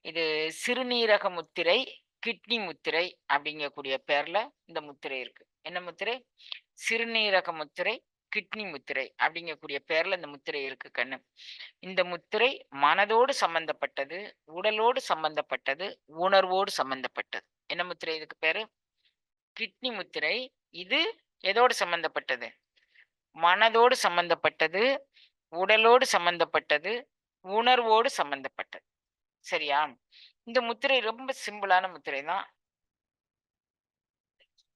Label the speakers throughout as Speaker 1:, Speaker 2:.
Speaker 1: இது சிறுநீரக முத்திரை, கிட்னி முத்திரை அப்படிங்கக்கூடிய பேர்ல இந்த முத்திரை இருக்கு. என்ன முத்திரை? சிறுநீரக முத்திரை, கிட்னி முத்திரை அப்படிங்கக்கூடிய பேர்ல இந்த முத்திரை இருக்கு கண்ணு. இந்த முத்திரை மனதோடு சம்பந்தப்பட்டது, உடலோடு சம்பந்தப்பட்டது, உணர்வோடு சம்பந்தப்பட்டது. என்ன முத்திரை இதுக்கு பேரு? கிட்னி முத்திரை. இது எதோடு சம்பந்தப்பட்டது? மனதோடு சம்பந்தப்பட்டது, உடலோடு சம்பந்தப்பட்டது, உணர்வோடு சம்பந்தப்பட்டது. சரியா? இந்த முத்திரை ரொம்ப சிம்பிளான முத்திரை தான்.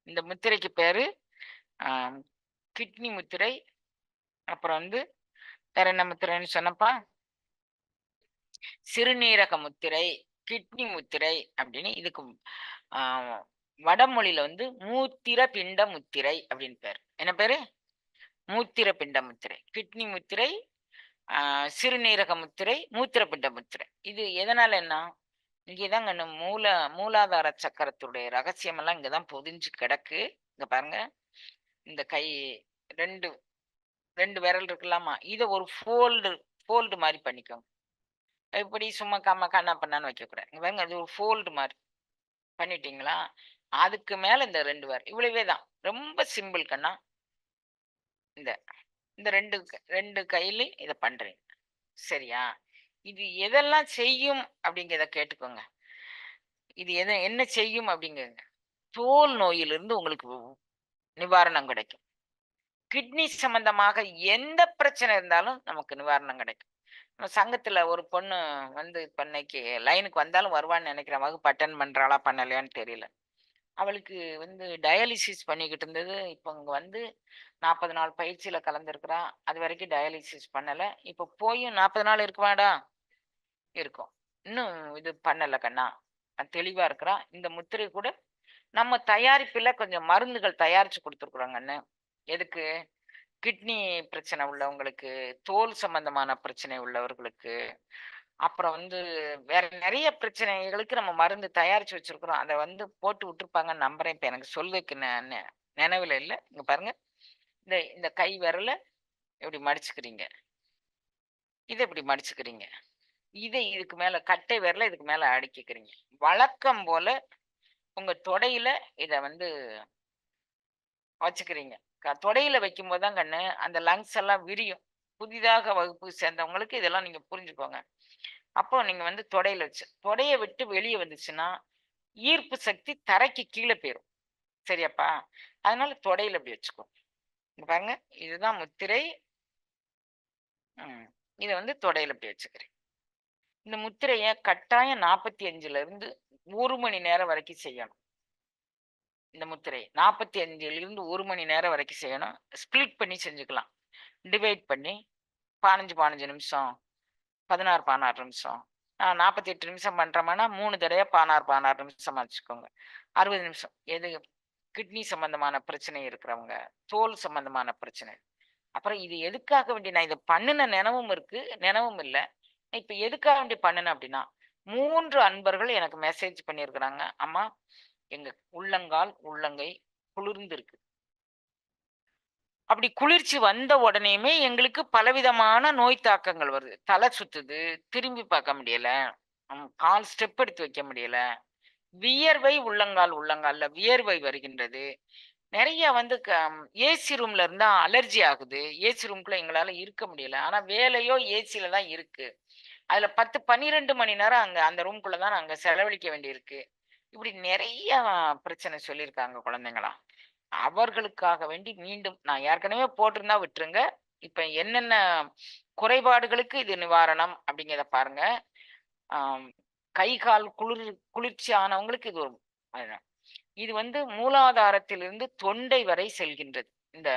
Speaker 1: இந்த முத்திரைக்கு பேரு அ கிட்னி முத்திரை. அப்புறம் வேற என்ன முத்திரைன்னு சொன்னப்பா? சிறுநீரக முத்திரை, கிட்னி முத்திரை அப்படின்னு இதுக்கு ஆ வடமொழியில மூத்திர பிண்ட முத்திரை அப்படின்னு பேரு. என்ன பேரு? மூத்திர பிண்ட முத்திரை. கிட்னி முத்திரை, ஆ சிறுநீரக முத்திரை, மூத்திர பிண்ட முத்திரை. இது எதனாலன்னா, இங்கே தான் கண்ணு மூலாதார சக்கரத்துடைய ரகசியமெல்லாம் இங்க தான் பொதிஞ்சு கிடக்கு. இங்க பாருங்க. இந்த கை 2 2 விரல் இருக்குல்லாமா, இத ஒரு ஃபோல்டு மாரி பண்ணிக்கோங்க. இப்படி சும்மா கண்ணா பண்ணான்னு வைக்கக்கூடாது. இங்க பாருங்க, அது ஒரு ஃபோல்டு மாரி பண்ணிட்டீங்களா, அதுக்கு மேல இந்த 2 விரல் இவ்வளவே தான். ரொம்ப சிம்பிள் கண்ணா. இந்த இந்த 2 கையிலயும் இத பண்றீங்க. சரியா? இது எதெல்லாம் செய்யும் அப்படிங்கிறத கேட்டுக்கோங்க. இது என்ன செய்யும் அப்படிங்கிறத. தோல் நோயிலிருந்து உங்களுக்கு நிவாரணம் கிடைக்கும். கிட்னி சம்பந்தமாக எந்த பிரச்சனை இருந்தாலும் நமக்கு நிவாரணம் கிடைக்கும். நம்ம சங்கத்துல ஒரு பொண்ணு இப்ப இன்னைக்கு லைனுக்கு வந்தாலும் வருவான்னு நினைக்கிறேன். வகுப்பு அட்டெண்ட் பண்றாளா, பண்ணலையான்னு தெரியல. அவளுக்கு டயாலிசிஸ் பண்ணிக்கிட்டு இருந்தது. இப்ப இங்க 40 நாள் பயிற்சியில கலந்துருக்கிறா. அதுவரைக்கும் டயாலிசிஸ் பண்ணல. இப்ப போயும் 40 நாள் இருக்குமாடா? இருக்கும். இன்னும் இது பண்ணல கண்ணா. தெளிவா இருக்கிறா. இந்த முத்திரை கூட நம்ம தயாரிப்புல கொஞ்சம் மருந்துகள் தயாரிச்சு குடுத்துருக்குறோங்க அண்ணே. எதுக்கு? கிட்னி பிரச்சனை உள்ளவங்களுக்கு, தோல் சம்பந்தமான பிரச்சனை உள்ளவர்களுக்கு, அப்புறம் வேற நெறைய பிரச்சனைகளுக்கு நம்ம மருந்து தயாரிச்சு வச்சிருக்கிறோம். அத போட்டு விட்டுருப்பாங்கன்னு நம்புறேன். இப்ப எனக்கு சொல்லுக்கு நெனவுல இல்ல. இங்க பாருங்க. இந்த இந்த கை விரல இப்படி மடிச்சுக்கிறீங்க. இத இப்படி மடிச்சுக்கிறீங்க. இதுக்கு மேல கட்டை விரல இதுக்கு மேல அடுக்கிக்கிறீங்க. வழக்கம் போல உங்க தொடையில இத வச்சுக்கிறீங்க. தொடையில வைக்கும்போது தான் கண்ணு, அந்த லங்ஸ் எல்லாம் விரியும். புதிதாக வகுப்புக்கு சேர்ந்தவங்களுக்கு இதெல்லாம் நீங்க புரிஞ்சுக்கோங்க. அப்போ நீங்க தொடையில தொடைய விட்டு வெளிய வந்துச்சுன்னா, ஈர்ப்பு சக்தி தரைக்கு கீழ போயிரும். சரியாப்பா? அதனால தொடையில இப்படி வச்சுக்கோ. இங்க பாருங்க. இதுதான் முத்திரை. ம். இத தொடையில இப்படி வச்சுக்கிறேன். இந்த முத்திரைய கட்டாயம் 45ல இருந்து 1 மணி நேரம் வரைக்கும் செய்யணும். இந்த முத்திரை 45லிருந்து 1 மணி நேரம் வரைக்கும் செய்யணும். ஸ்ப்ளிட் பண்ணி செஞ்சுக்கலாம். டிவைட் பண்ணி 15, 15 நிமிஷம், 16, 16 நிமிஷம். 48 நிமிஷம் பண்றோம்னா 3 தடவையா 16, 16 நிமிஷமா வச்சுக்கோங்க. 60 நிமிஷம். எது? கிட்னி சம்பந்தமான பிரச்சனை இருக்கிறவங்க, தோல் சம்பந்தமான பிரச்சனை. அப்புறம் இது எதுக்காக வேண்டி நான் இத பண்ணுன நெனவும் இருக்கு, நெனவும் இல்ல. இப்ப எதுக்காக வேண்டி பண்ணுனேன் அப்டின்னா, 3 அன்பர்கள் எனக்கு மெசேஜ் பண்ணியிருக்கிறாங்க. அம்மா, எங்க உள்ளங்கால், உள்ளங்கை குளிர்ந்திருக்கு. அப்படி குளிர்ச்சி வந்த உடனேயுமே எங்களுக்கு பலவிதமான நோய் தாக்கங்கள் வருது. தலை சுத்துது, திரும்பி பார்க்க முடியல, கால் ஸ்டெப் எடுத்து வைக்க முடியல, வியர்வை உள்ளங்கால்ல வியர்வை வருகின்றது. நெறைய ஏசி ரூம்ல இருந்தா அலர்ஜி ஆகுது. ஏசி ரூம்குள்ள எங்களால இருக்க முடியல. ஆனா வேலையோ ஏசில தான் இருக்கு. அதுல 10, 12 மணி நேரம் அந்த ரூம்குள்ள தான் நாங்க செலவழிக்க வேண்டியிருக்கு. இப்படி நெறைய பிரச்சனை சொல்லியிருக்காங்க குழந்தைங்கலாம். அவர்களுக்காக வேண்டி மீண்டும் நான் ஏற்கனவே போட்டிருந்தா விட்டுருங்க. இப்ப என்னென்ன குறைபாடுகளுக்கு இது நிவாரணம் அப்படிங்கிறத பாருங்க. ஆம், கை, கால் குளிர்ச்சி ஆனவங்களுக்கு இது ஒரு அதுதான். இது மூலாதாரத்திலிருந்து தொண்டை வரை செல்கின்றது. இந்த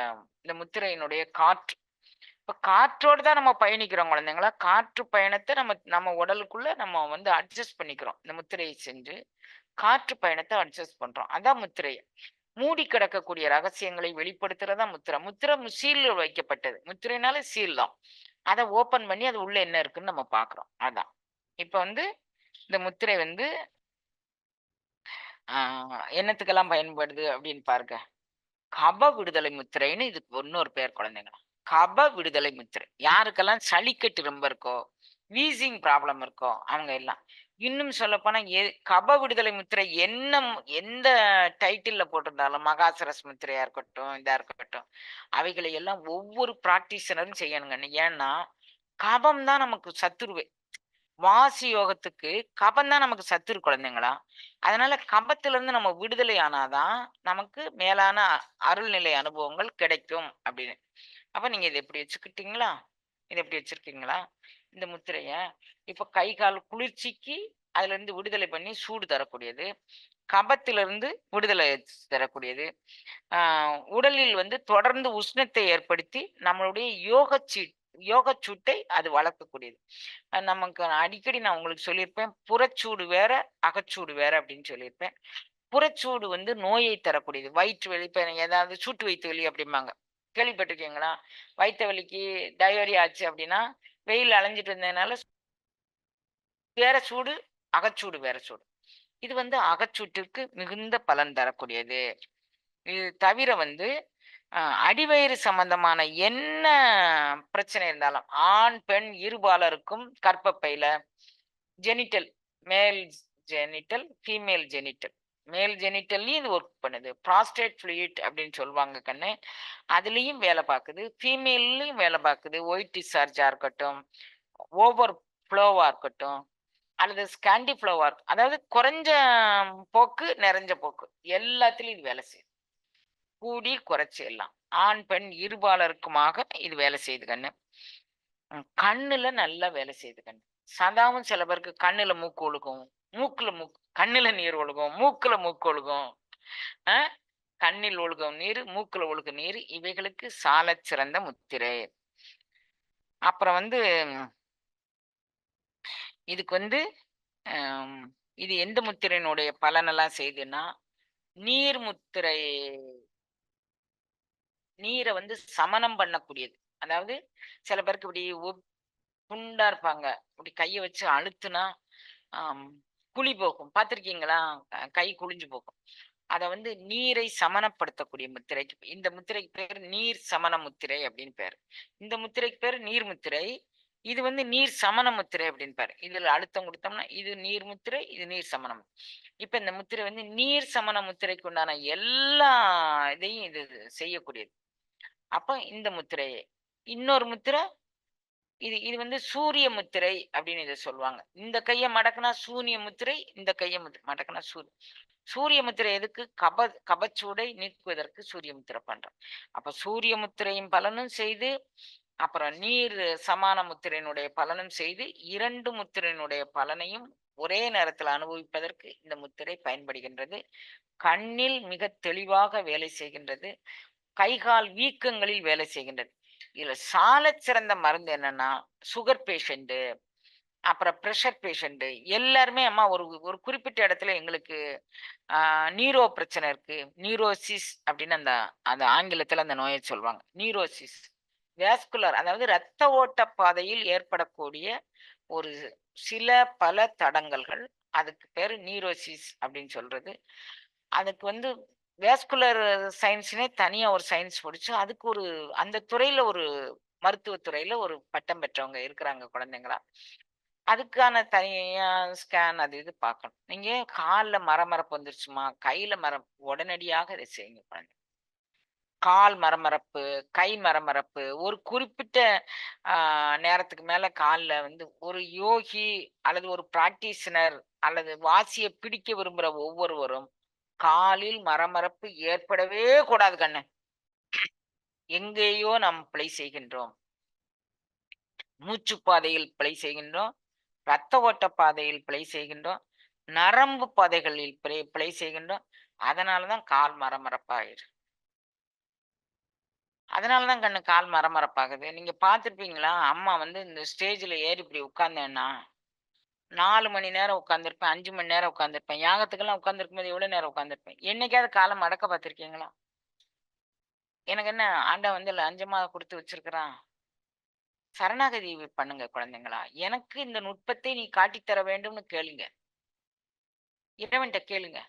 Speaker 1: இந்த முத்திரையினுடைய காற்று. இப்ப காற்றோடு தான் நம்ம பயணிக்கிறோம் குழந்தைங்களா. காற்று பயணத்த நம்ம நம்ம உடலுக்குள்ள நம்ம அட்ஜஸ்ட் பண்ணிக்கிறோம். இந்த முத்திரையை செஞ்சு காற்று பயணத்த அட்ஜஸ்ட் பண்றோம். அதான் முத்திரை. மூடி கிடக்கக்கூடிய ரகசியங்களை வெளிப்படுத்துறதா முத்திரை. முத்திரை சீல் வைக்கப்பட்டது. முத்திரைனாலே சீல் தான். அத ஓப்பன் பண்ணி அது உள்ள என்ன இருக்குன்னு நம்ம பார்க்கிறோம். அதான். இப்ப இந்த முத்திரை ஆ என்னத்துக்கெல்லாம் பயன்படுது அப்படின்னு பாருங்க. கப விடுதலை முத்திரைன்னு இதுக்கு இன்னொரு பேர் குழந்தைங்களா. கப விடுதலை முத்திரை. யாருக்கெல்லாம் சளிக்கட்டு ரொம்ப இருக்கோ, வீசிங் ப்ராப்ளம் இருக்கோ அவங்க எல்லாம். இன்னும் சொல்லப்போனா கப விடுதலை முத்திரை எந்த டைட்டில்ல போட்டிருந்தாலும் மகாசரஸ் முத்திரையா இருக்கட்டும், இதா இருக்கட்டும், அவைகளை எல்லாம் ஒவ்வொரு பிராக்டிஷனரும் செய்யணுங்க. ஏன்னா, கபம் தான் நமக்கு சத்துருவே. வாசி யோகத்துக்கு கபம் தான் நமக்கு சத்துரு குழந்தைங்களா. அதனால கபத்திலிருந்து நம்ம விடுதலை ஆனாதான் நமக்கு மேலான அருள்நிலை அனுபவங்கள் கிடைக்கும் அப்படின்னு. அப்ப நீங்க இத இப்படி வச்சுக்கிட்டீங்களா? இத இப்படி வச்சிருக்கீங்களா? இந்த முத்திரைய. இப்ப கை, கால் குளிர்ச்சிக்கு அதிலிருந்து விடுதலை பண்ணி சூடு தரக்கூடியது. கபத்திலிருந்து விடுதலை தரக்கூடியது. ஆ உடலில் வந்து தொடர்ந்து உஷ்ணத்தை ஏற்படுத்தி நம்மளுடைய யோகச் சூட்டை அது வளர்க்கக்கூடியது. நமக்கு அடிக்கடி நான் உங்களுக்கு சொல்லியிருப்பேன். புறச்சூடு வேற, அகச்சூடு வேற அப்படின்னு சொல்லியிருப்பேன். புறச்சூடு வந்து நோயை தரக்கூடியது. வயிற்று வலி இப்ப ஏதாவது சூட்டு வயித்து வலி அப்படிம்பாங்க. கேள்விப்பட்டிருக்கீங்களா? வயித்து வலிக்கு டயோரியா ஆச்சு அப்படின்னா, வெயில்ல அலைஞ்சுட்டு இருந்ததுனால வேற சூடு, அகச்சூடு வேற சூடு. இது வந்து அகச்சூட்டிற்கு மிகுந்த பலன் தரக்கூடியது. இது தவிர வந்து அ அடிவயிறு சம்பந்தமான என்ன பிரச்சனை இருந்தாலும், ஆண், பெண் இருபாலருக்கும் கர்ப்பப்பையில ஜெனிட்டல், மேல் ஜெனிட்டல், ஃபீமேல் ஜெனிட்டல். மேல் ஜெனிட்டல்லயும் இது ஒர்க் பண்ணுது. புராஸ்டேட் ஃப்ளூயிட் அப்படின்னு சொல்லுவாங்க கண்ணு. அதுலயும் வேலை பாக்குது. ஃபீமேல்லயும் வேலை பாக்குது. ஒயிட் டிஸ்சார்ஜா இருக்கட்டும், ஓவர் ஃப்ளோவா இருக்கட்டும், அல்லது ஸ்கேண்டி ஃப்ளோவா அதாவது குறைஞ்ச போக்கு, நிறைஞ்ச போக்கு எல்லாத்துலயும் இது வேலை செய்யுது. கூடி குறைச்சு எல்லாம். ஆண், பெண் இருபாலருக்குமாக இது வேலை செய்யுது கண்ணு. கண்ணுல நல்லா வேலை செய்யுது கண்ணு. சதாவும் சில பேருக்கு கண்ணுல மூக்கு ஒழுகும். கண்ணுல நீர் ஒழுகும். மூக்குல மூக்கு ஒழுகும். அ கண்ணில் ஒழுகும் நீர், மூக்குல ஒழுகும் நீர் இவைகளுக்கு சாலச் சிறந்த முத்திரை. அப்புறம் வந்து இதுக்கு வந்து அம் இது எந்த முத்திரையினுடைய பலனெல்லாம் செய்யுதுன்னா, நீர் முத்திரை நீர வந்து சமனம் பண்ணக்கூடியது. அதாவது சில பேருக்கு இப்படி குண்டா இருப்பாங்க. இப்படி கைய வச்சு அழுத்துனா, ஆம் குழி போகும். பார்த்திருக்கீங்களா? கை குழிஞ்சு போகும். அத வந்து நீரை சமனப்படுத்தக்கூடிய முத்திரைக்கு இந்த முத்திரைக்கு பேரு நீர் சமன முத்திரை அப்படின்னு பேரு. இந்த முத்திரைக்கு பேரு நீர் முத்திரை. இது வந்து நீர் சமன முத்திரை அப்படின்னு பேரு. இதுல அழுத்தம் குடுத்தோம்னா, இது நீர் முத்திரை, இது நீர் சமனம். இப்ப இந்த முத்திரை வந்து நீர் சமன முத்திரைக்கு உண்டான எல்லா இதையும் இது செய்யக்கூடியது. அப்ப இந்த முத்திரை. இன்னொரு முத்திரை இது இது வந்து சூரிய முத்திரை அப்படின்னு இத சொல்லுவாங்க. இந்த கைய மடக்குனா சூனிய முத்திரை, இந்த கைய மடக்குனா சூரிய முத்திரை எதுக்கு? கபச்சூடை நீக்குவதற்கு சூரிய முத்திரை பண்றோம். அப்ப சூரிய முத்திரையும் பலனும் செய்து, அப்புறம் நீர் சமான முத்திரையினுடைய பலனும் செய்து, 2 முத்திரையினுடைய பலனையும் ஒரே நேரத்தில் அனுபவிப்பதற்கு இந்த முத்திரை பயன்படுகின்றது. கண்ணில் மிகத் தெளிவாக வேலை செய்கின்றது. கை, கால் வீக்கங்களில் வேலை செய்கின்றது. இதுல சாலச் சிறந்த மருந்து என்னன்னா, சுகர் பேஷண்ட், அப்புறம் பிரஷர் பேஷண்ட் எல்லாருமே அம்மா ஒரு ஒரு குறிப்பிட்ட இடத்துல எங்களுக்கு நீரோ பிரச்சனை இருக்கு. நீரோசிஸ் அப்படின்னு அந்த அந்த ஆங்கிலத்துல அந்த நோயை சொல்லுவாங்க. நீரோசிஸ். வாஸ்குலர் அதாவது இரத்த ஓட்ட பாதையில் ஏற்படக்கூடிய ஒரு சில பல தடங்கல்கள். அதுக்கு பேரு நீரோசிஸ் அப்படின்னு சொல்றது. அதுக்கு வந்து வாஸ்குலர் சயின்ஸ்ன்னே தனியா ஒரு சயின்ஸ் படிச்சு, அதுக்கு ஒரு அந்த துறையில ஒரு மருத்துவத் துறையில ஒரு பட்டம் பெற்றவங்க இருக்கிறாங்க குழந்தைங்களா. அதுக்கான தனியா ஸ்கேன் அது இது பார்க்கணும். நீங்க கால்ல மரமரப்பு வந்துருச்சுமா, கையில உடனடியாக இதை செய்யுங்க குழந்தை. கால் மரமரப்பு, கை மரமரப்பு, ஒரு குறிப்பிட்ட ஆ நேரத்துக்கு மேல கால்ல வந்து ஒரு யோகி அல்லது ஒரு பிராக்டிஷனர் அல்லது வாசிய பிடிக்க விரும்புற ஒவ்வொருவரும் காலில் மரமரப்பு ஏற்படவே கூடாது கண்ணு. எங்கேயோ நாம் பிழை செய்கின்றோம். மூச்சுப் பாதையில் பிழை செய்கின்றோம். இரத்த ஓட்ட பாதையில் பிழை செய்கின்றோம். நரம்பு பாதைகளில் பிழை செய்கின்றோம். அதனால தான் கால் மரமரப்பாயிரு. அதனால தான் கண்ணு கால் மரமரப்பாகுது. நீங்க பார்த்துருப்பீங்களா? அம்மா வந்து இந்த ஸ்டேஜ்ல ஏறி இப்படி உட்கார்ந்தேன்னா, 4 மணி நேரம் உட்கார்ந்திருப்பேன், 5 மணி நேரம் உட்கார்ந்திருப்பேன். யாகத்துக்கெல்லாம் உட்கார்ந்திருக்கும்போது எவ்வளோ நேரம் உட்கார்ந்திருப்பேன்? என்னைக்காவது கால மடக்க பார்த்துருக்கீங்களா? எனக்கு என்ன ஆண்டவன் வந்து லஞ்சமா குடுத்து வச்சிருக்கிறான்? சரணாகதி பண்ணுங்க குழந்தைங்களா. எனக்கு இந்த நுட்பத்தை நீ காட்டித் தர வேண்டும்னு கேளுங்க. இறைவன்ட்ட கேளுங்க.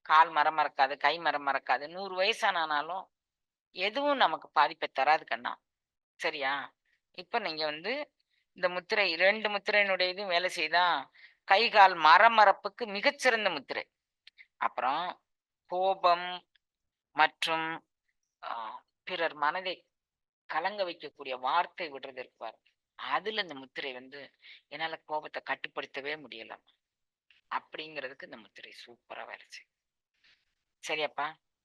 Speaker 1: கால் மரம் மறக்காது, கை மரம் மறக்காது. 100 வயசானாலும் எதுவும் நமக்கு பாதிப்பை தராது கண்ணா. சரியா? இப்ப நீங்க வந்து இந்த முத்திரை 2 முத்திரையினுடைய இதுவும் வேலை செய்யுதா? கை, கால் மரமரப்புக்கு மிகச்சிறந்த முத்திரை. அப்புறம் கோபம் மற்றும் அ பிறர் மனதை கலங்க வைக்கக்கூடிய வார்த்தை விடுறது இருக்கு பாருங்க. அதுல இந்த முத்திரை வந்து என்னால கோபத்த கட்டுப்படுத்தவே முடியல. அப்படிங்கிறதுக்கு இந்த முத்திரை சூப்பரா வேலை செய்யும். சரியாப்பா?